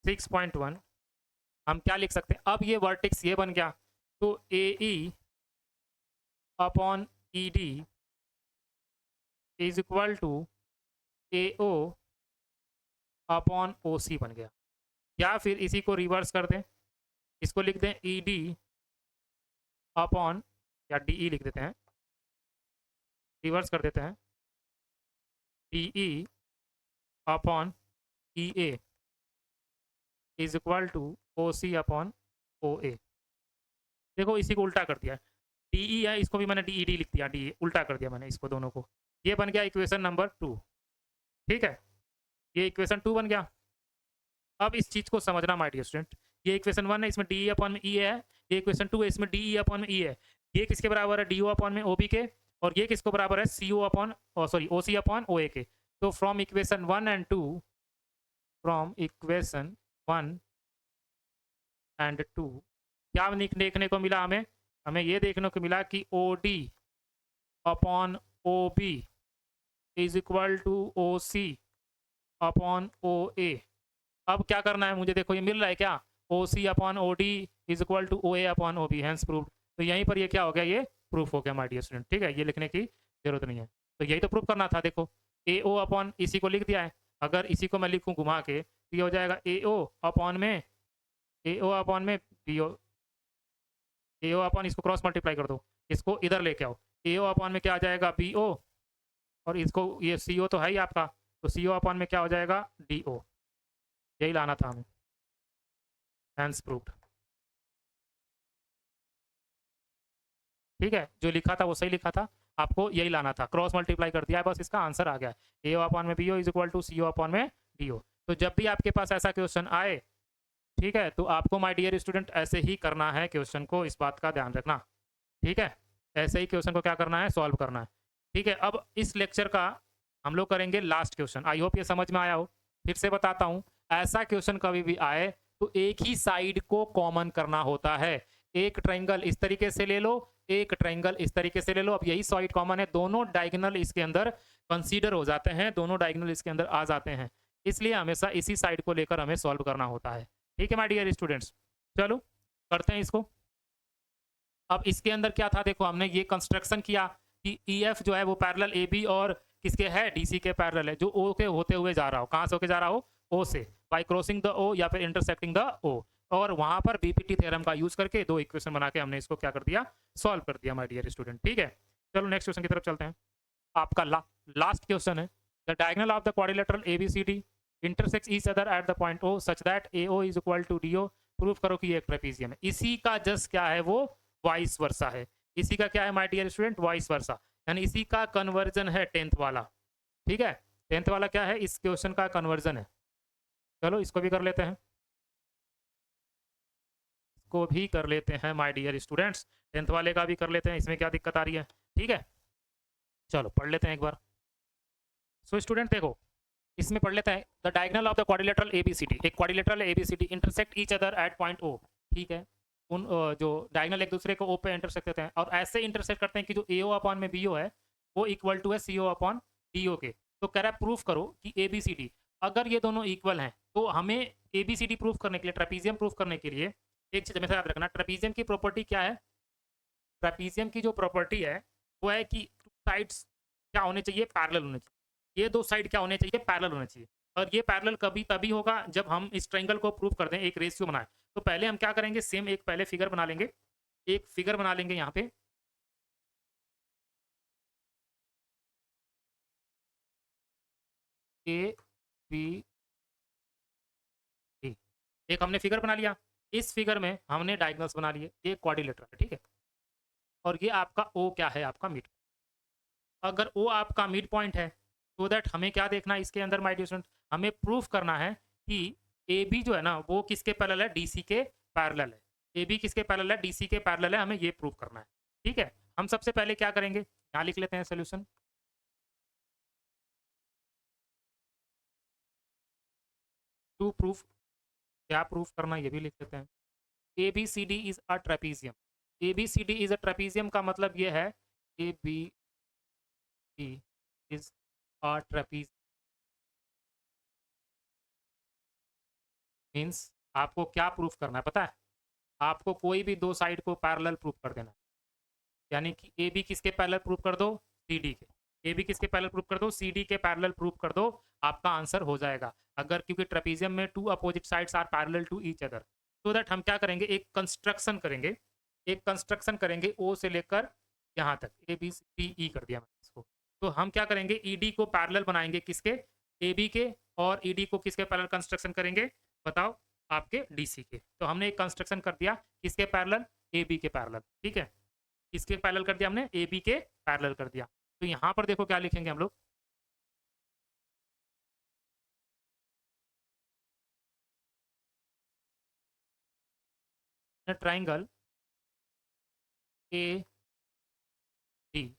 6.1 हम क्या लिख सकते हैं, अब ये वर्टेक्स ये बन गया, तो AE upon ED is equal to AO upon OC बन गया। या फिर इसी को रिवर्स कर दें, इसको लिख दें ED अपॉन, या DE लिख देते हैं, रिवर्स कर देते हैं, DE upon EA is equal to OC upon OA। देखो इसी को उल्टा कर दिया, DE है, इसको भी मैंने DED लिख दिया, DE उल्टा कर दिया मैंने इसको दोनों को, ये बन गया इक्वेशन नंबर 2। ठीक है, ये इक्वेशन 2 बन गया। अब इस चीज को समझना माय डियर स्टूडेंट, ये इक्वेशन 1 है, इसमें DE अपॉन में E है, ये इक्वेशन 2 है, इसमें DE अपॉन में E है, ये किसके बराबर है, DO अपॉन में OB के, और ये किसको बराबर है, CO upon, sorry OC upon OA के। तो from equation 1 and 2, from equation 1 and 2 क्या देखने को मिला हमें, हमें ये देखने को मिला कि OD upon OB is equal to OC upon OA। अब क्या करना है मुझे, देखो ये मिल रहा है क्या, OC upon OD is equal to OA upon OB, hence proved. तो यहीं पर ये क्या हो गया, ये प्रूफ हो गया माय डियर स्टूडेंट। ठीक है, ये लिखने की जरूरत नहीं है, तो यही तो प्रूफ करना था। देखो AO अपॉन इसी को लिख दिया है, अगर इसी को मैं लिखूं घुमा के तो ये हो जाएगा AO अपॉन में ए ओ अपॉन में बी ओ, ए ओ अपॉन इसको क्रॉस मल्टीप्लाई कर दो, इसको इधर लेके आओ, ए ओ अपॉन में क्या आ जाएगा बी ओ, और इसको ये सी ओ तो है ही आपका, तो सी ओ अपॉन में क्या हो जाएगा डी ओ। यही लाना था हमें, हैंस प्रूव्ड। ठीक है, जो लिखा था वो सही लिखा था, आपको यही लाना था, क्रॉस मल्टीप्लाई कर दिया है, बस इसका आंसर आ गया। ए ओ अपॉन में B O is equal to C O upon में डी ओ। तो जब भी आपके पास ऐसा क्वेश्चन आए, ठीक है, तो आपको माय डियर स्टूडेंट ऐसे ही करना है क्वेश्चन को, इस बात का ध्यान रखना। ठीक है, ऐसे ही क्वेश्चन को क्या करना है, सॉल्व करना है। ठीक है, अब इस लेक्चर का हम लोग करेंगे लास्ट क्वेश्चन। आई होप ये समझ में आया हो। फिर से बताता हूं, ऐसा क्वेश्चन कभी भी आए तो एक ही साइड को कॉमन करना होता है। एक ट्रायंगल इस तरीके से ले लो, एक ट्रायंगल इस तरीके से ले लो, अब यही साइड कॉमन है, दोनों डायगोनल इसके अंदर कंसीडर हो जाते हैं, दोनों डायगोनल इसके अंदर आ जाते हैं, इसलिए हमेशा इसी साइड को लेकर हमें सॉल्व करना होता है। ठीक है माय डियर स्टूडेंट्स, चलो करते हैं इसको। अब इसके अंदर क्या था, देखो हमने ये कंस्ट्रक्शन किया कि ई एफ जो है वो पैरेलल ए बी और किसके है, डीसी के पैरेलल है, जो ओ के होते हुए जा रहा हो, कहाँ से होके जा रहा हो, ओ से, बाय क्रॉसिंग द ओ या फिर इंटरसेक्टिंग द ओ, और वहां पर बीपीटी थ्योरम का यूज करके दो इक्वेशन बना के हमने इसको क्या कर दिया, सॉल्व कर दिया माय डियर स्टूडेंट। ठीक है, चलो नेक्स्ट क्वेश्चन की तरफ चलते हैं। आपका लास्ट क्वेश्चन है, the diagonal of the quadrilateral ABCD intersects each other at the point O such that AO is equal to DO, prove करो कि ये एक ट्रेपीजियम है। इसी का जस्ट क्या है वो वाइस वर्सा है, इसी का क्या है my dear student, vice versa, यानी इसी का कन्वर्जन है टेंथ वाला। ठीक है, टेंथ वाला क्या है, इस क्वेश्चन का कन्वर्जन है। चलो इसको भी कर लेते हैं, इसको भी कर लेते हैं माय डियर स्टूडेंट्स, टेंथ वाले का भी कर लेते हैं, इसमें क्या दिक्कत आ रही है। ठीक है, चलो पढ़ लेते हैं एक बार। सो स्टूडेंट देखो, इसमें पढ़ लेते हैं, the diagonal of the quadrilateral ABCD, एक quadrilateral ABCD intersect each other at point O. ठीक है, उन जो डायगोनल एक दूसरे को ओ पे इंटरसेक्ट करते हैं, और ऐसे इंटरसेक्ट करते हैं कि जो ए ओ अपॉन में बी ओ है वो इक्वल टू है सी ओ अपॉन डी ओ के। तो कह रहा है प्रूफ करो कि ए बी सी डी, अगर ये दोनों इक्वल हैं तो हमें A B C D proof करने के लिए, ट्रेपीजियम प्रूफ करने के लिए, एक चीज हमेशा याद रखना, ट्रेपीजियम की प्रॉपर्टी क्या है, ट्रेपीजियम की जो प्रॉपर्टी है वो है कि साइड्स क्या होने चाहिए, पैरेलल होने चाहिए, ये दो साइड क्या होने चाहिए, पैरेलल होने चाहिए। और ये पैरेलल कभी तभी होगा जब हम इस ट्रायंगल को प्रूव कर दें, एक रेशियो बनाए। तो पहले हम क्या करेंगे, सेम एक पहले फिगर बना लेंगे, एक फिगर बना लेंगे यहाँ पे, ए बी डी, एक हमने फिगर बना लिया, इस फिगर में हमने डायगोनल्स बना लिए, ये क्वाड्रिलेटरल है। ठीक है, और ये आपका ओ क्या है, आपका मिड, अगर ओ आपका मिड पॉइंट है तो दैट हमें क्या देखना है इसके अंदर माय डियर स्टूडेंट, हमें प्रूफ करना है कि ए बी जो है ना वो किसके पैरेलल है, डीसी के पैरेलल है, ए बी किसके पैरेलल है, डीसी के पैरेलल है, हमें ये प्रूफ करना है। ठीक है, हम सबसे पहले क्या करेंगे, यहाँ लिख लेते हैं सोल्यूशन, टू प्रूफ, क्या प्रूफ करना है ये भी लिख लेते हैं। A B C D is a trapezium, A B C D is a trapezium का मतलब ये है, A B D is a trapeze, means आपको क्या प्रूफ करना है पता है, आपको कोई भी दो साइड को पैरेलल प्रूफ कर देना है, यानी कि ए बी किसके पैरेलल प्रूफ कर दो, सी डी के, ए बी किसके पैरेलल प्रूफ कर दो, सी डी के पैरेलल प्रूफ कर दो, आपका आंसर हो जाएगा। अगर क्योंकि ट्रेपीजियम में two opposite sides are parallel to each other, so that हम क्या करेंगे, एक कंस्ट्रक्शन करेंगे, एक कंस्ट्रक्शन करेंगे ओ से लेकर यहाँ तक, ए बी सी डी ई कर दिया मैंने इसको। तो हम क्या करेंगे, ई डी को पैरेलल बनाएंगे किसके, ए बी के, और ई डी को किसके पैरेलल कंस्ट्रक्शन करेंगे, बताओ, आपके डी सी के। तो हमने एक कंस्ट्रक्शन कर दिया किसके पैरेलल, ए बी के पैरेलल। ठीक है, किसके पैरेलल कर दिया हमने, ए बी के पैरेलल कर दिया। तो यहाँ पर देखो क्या लिखेंगे हम लोग, triangle A D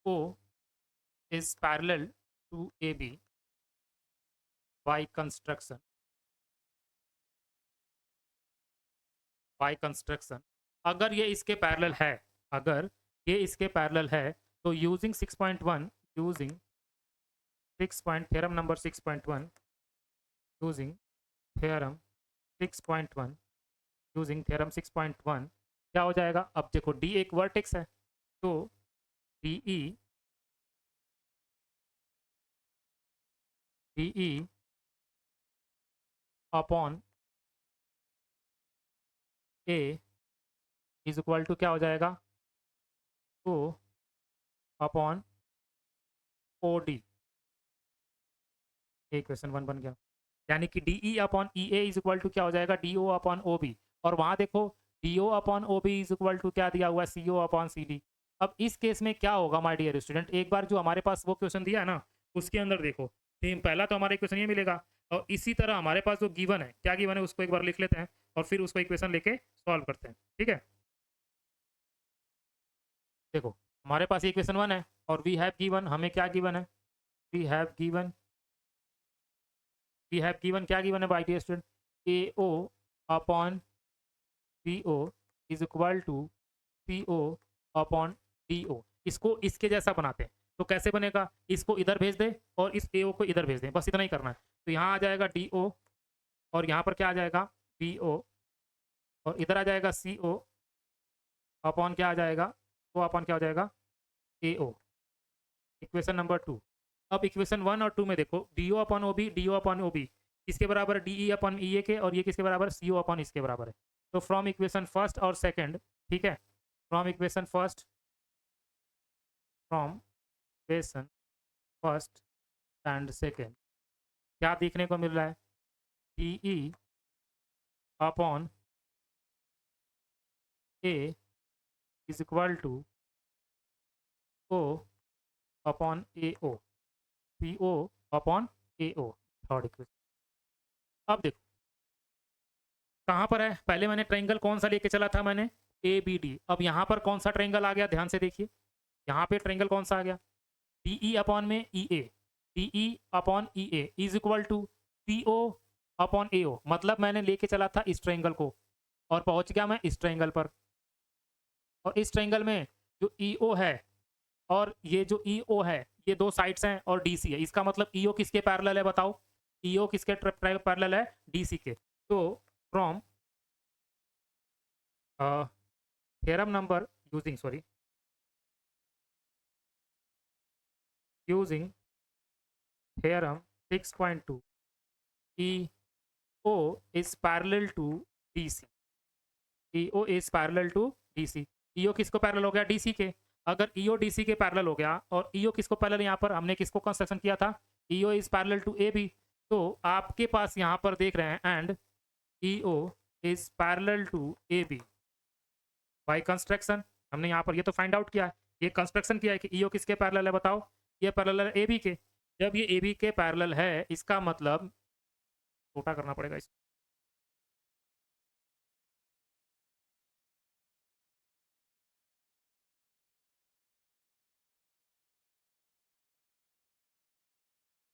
O is parallel to A B by construction, by construction, अगर ये इसके पैरेलल है, अगर ये इसके पैरेलल है, तो using 6.1, using 6 point theorem number 6.1, using theorem 6.1, using theorem 6.1 क्या हो जाएगा, अब देखो डी एक वर्टेक्स है, तो D E upon A is equal to क्या हो जाएगा, O upon O D. Equation 1 बन गया। यानी कि D E upon E A is equal to क्या हो जाएगा, D O upon O B. और वहाँ देखो D O upon O B is equal to क्या दिया हुआ है, सी ओ अपॉन सी डी। अब इस केस में क्या होगा माय डियर स्टूडेंट, एक बार जो हमारे पास वो क्वेश्चन दिया है ना, उसके अंदर देखो सेम पहला तो हमारा इक्वेशन ये मिलेगा, और इसी तरह हमारे पास जो गिवन है, क्या गिवन है उसको एक बार लिख लेते हैं और फिर उसको इक्वेशन लेके सॉल्व करते हैं, ठीक है। देखो हमारे पास इक्वेशन 1 है और वी हैव गिवन, हमें क्या गिवन है, we have given, we have given क्या गिवन है by dear student, A O upon B O is equal to C O upon D O. इसको इसके जैसा बनाते हैं, तो कैसे बनेगा, इसको इधर भेज दे और इस ए ओ को इधर भेज दें, बस इतना ही करना है। तो यहाँ आ जाएगा डी ओ और यहाँ पर क्या आ जाएगा बी ओ, और इधर आ जाएगा सी ओ अपॉन क्या आ जाएगा, वो अपॉन क्या हो जाएगा ए ओ। Equation number 2। अब इक्वेशन 1 और 2 में देखो D O upon O B, D O upon O B किसके बराबर है, डी ई अपॉन ई ए के, और ये किसके बराबर है, सी ओ अपॉन इसके बराबर है। तो फ्रॉम इक्वेशन फर्स्ट और सेकंड, ठीक है, from equation first, from equation first and second क्या देखने को मिल रहा है, D E upon A is equal to O upon A O, C O upon A O, third equation. अब देखो कहाँ पर है, पहले मैंने ट्रायंगल कौन सा लेके चला था, मैंने ए बी डी। अब यहाँ पर कौन सा ट्रायंगल आ गया, ध्यान से देखिए, यहाँ पे ट्रायंगल कौन सा आ गया, डी ई अपॉन में E A, D E upon E A is equal to C O upon A O. मतलब मैंने लेके चला था इस ट्रायंगल को और पहुंच गया मैं इस ट्रायंगल पर, और इस ट्रायंगल में जो ई ओ है और ये जो ई ओ है, ये दो साइड्स हैं और डी सी है। इसका मतलब ई ओ किसके पैरेलल है बताओ, ई ओ किसके पैरेलल है, डी सी के। तो from theorem number using, sorry, using theorem 6.2, E O is parallel to D C, E O is parallel to D C. E O किसको पैरेलल हो गया, डी सी के। अगर ई ओ डी सी के पैरेलल हो गया, और ई ओ किसको पैरेलल, यहाँ पर हमने किसको कंस्ट्रक्शन किया था, E O is parallel to A B. तो आपके पास यहाँ पर देख रहे हैं and E O is parallel to A B by construction. हमने यहाँ पर ये तो फाइंड आउट किया है, ये कंस्ट्रक्शन किया है कि ई ओ किसके पैरेलल है बताओ, ये पैरेलल है ए बी के। जब ये ए बी के पैरेलल है, इसका मतलब छोटा करना पड़ेगा इसको,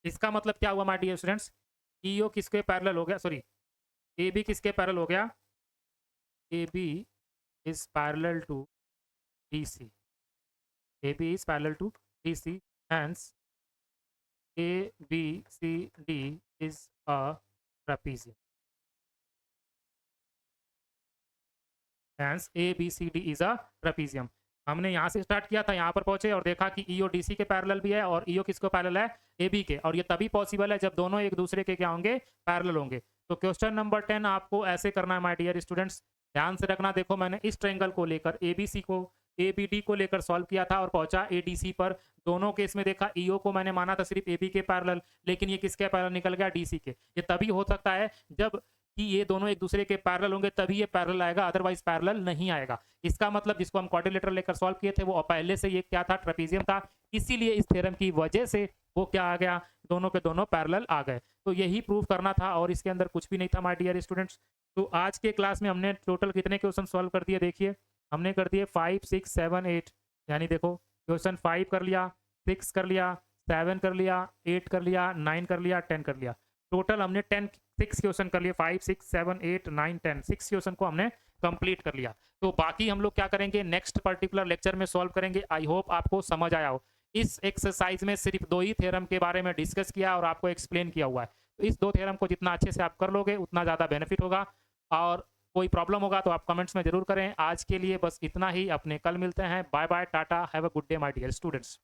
इसका मतलब क्या हुआ my dear students, E O किसके पैरेलल हो गया, सॉरी ए बी किसके पैरेलल हो गया, A B is parallel to D C, A B is parallel to D C, hence A B C D is a trapezium, hence A B C D is a trapezium. हमने यहाँ से स्टार्ट किया था, यहाँ पर पहुंचे और देखा कि ई ओ डी सी के पैरेलल भी है और ई ओ किसको पैरेलल है, ए बी के। और ये तभी पॉसिबल है जब दोनों एक दूसरे के क्या होंगे, पैरेलल होंगे। तो क्वेश्चन नंबर 10 आपको ऐसे करना है माय डियर स्टूडेंट्स, ध्यान से रखना। देखो मैंने इस ट्रायंगल को लेकर ए बी सी को ए बी डी को लेकर सॉल्व किया था और पहुंचा ए डी सी पर। दोनों केस में देखा ई ओ को मैंने माना था सिर्फ ए बी के पैरेलल, लेकिन ये किसके पैरेलल निकल गया, डी सी के। ये तभी हो सकता है जब कि ये दोनों एक दूसरे के पैरेलल होंगे, तभी ये पैरेलल आएगा, अदरवाइज पैरेलल नहीं आएगा। इसका मतलब जिसको हम क्वाड्रिलेटरल लेकर सॉल्व किए थे वो पहले से ये क्या था, ट्रेपेजियम था। इसीलिए इस थ्योरम की वजह से वो क्या आ गया, दोनों के दोनों पैरेलल आ गए। तो यही प्रूव करना था और इसके अंदर कुछ भी नहीं था माय डियर स्टूडेंट्स। तो आज के क्लास में हमने टोटल कितने क्वेश्चन सॉल्व कर दिए, देखिए हमने कर दिए 5 6 7 8। यानी देखो क्वेश्चन 5 कर लिया, 6 कर लिया, 7 कर लिया, 8 कर लिया, 9 कर लिया, 10 कर लिया। टोटल हमने 6 क्वेश्चन कर लिए, 5 6 7 8 9 10, 6 क्वेश्चन को हमने कंप्लीट कर लिया। तो बाकी हम लोग क्या करेंगे, नेक्स्ट पर्टिकुलर लेक्चर में सॉल्व करेंगे। आई होप आपको समझ आया हो। इस एक्सरसाइज में सिर्फ 2 ही थ्योरम के बारे में डिस्कस किया और आपको एक्सप्लेन किया हुआ है। तो इस 2 थ्योरम को जितना अच्छे से आप कर लोगे उतना ज़्यादा बेनिफिट होगा। और कोई प्रॉब्लम होगा तो आप कमेंट्स में जरूर करें। आज के लिए बस इतना ही, अपने कल मिलते हैं। Bye bye, tata, have a good day my dear students.